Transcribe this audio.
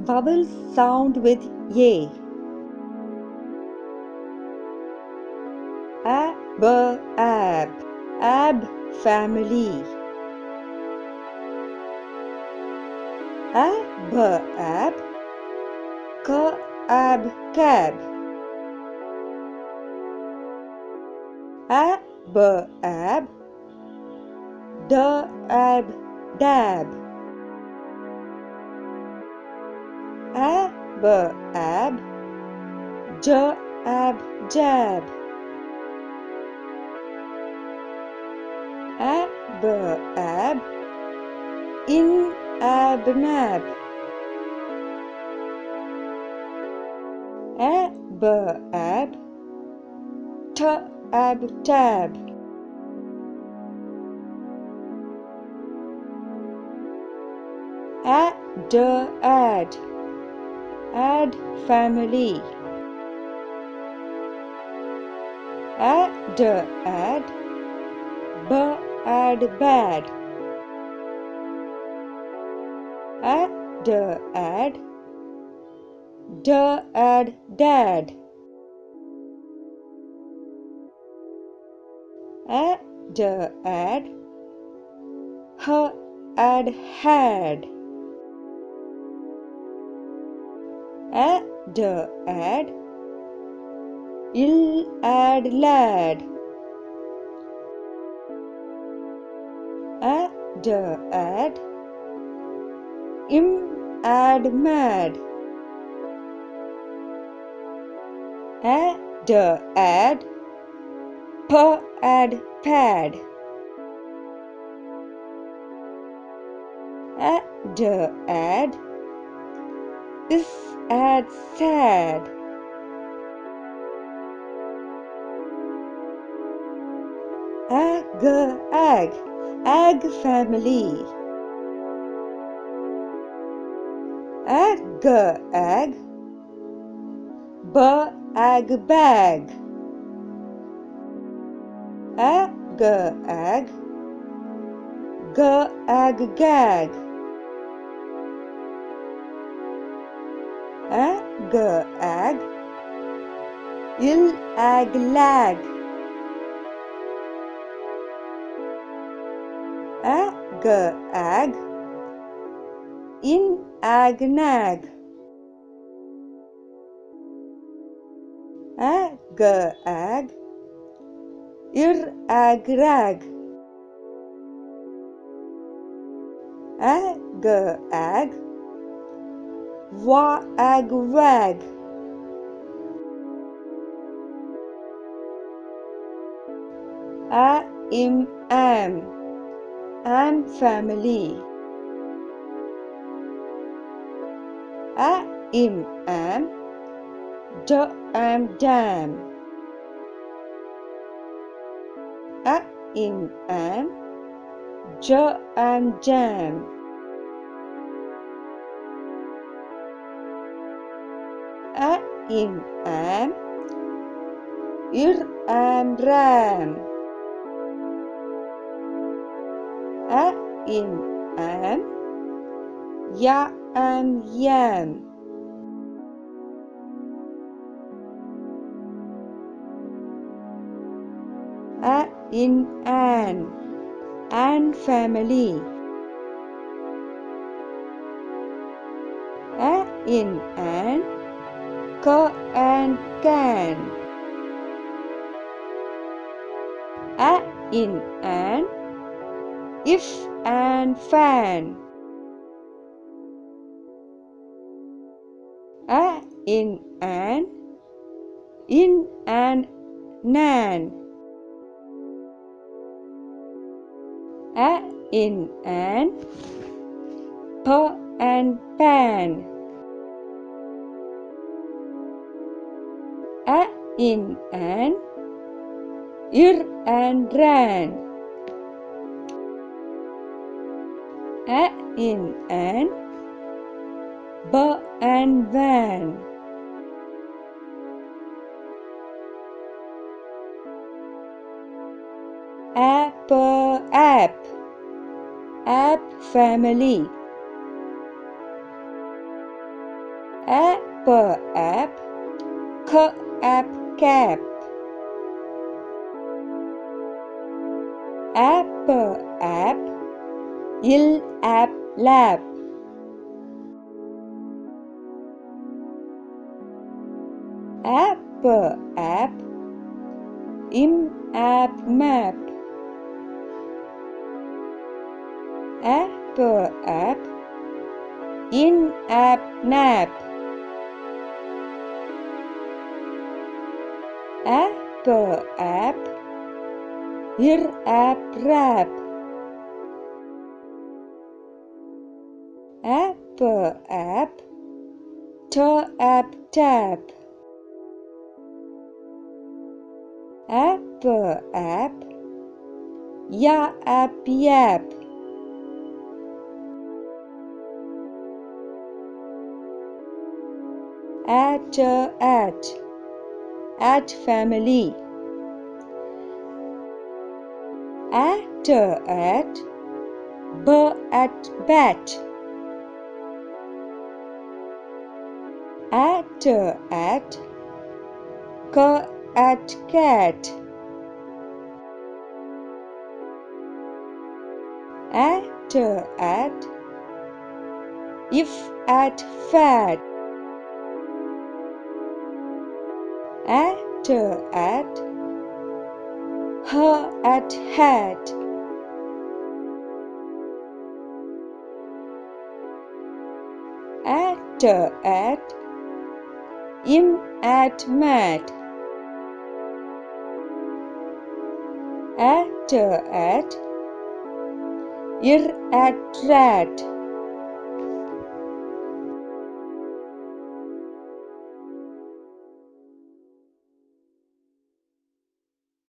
Vowels sound with A. B, ab. Ab family. B, ab. Ab, cab. B, ab. Ab, dab. B, ab. Ab, jab. B, ab. Ab, nab. B, ab. Ab, tab. Add. Add family. Add. Add bad. Add. Add dad. Add. Add had. Add. Add lad. Add. Add mad. Add. Add pad. Add. Add sad. Egg family. Egg. Egg bag. Egg. Egg gag. Egg. Egg lag. Egg. Egg nag. Egg. Egg rag. Egg. Egg wag. Am family. Am dam. Am jam. Am ram. Am yam. An family. An can. An if and fan. An nan. An and pan. An and ran. An and van. App family. app, k app cap, app app, il app lap, app app, im app map, app app, in app nap, app app, ir app rap, app app, t app tap, app app, ya app yap, at family, at b at bat, at k at cat, at if at fat, at her at hat, at im at mat, at ir at rat,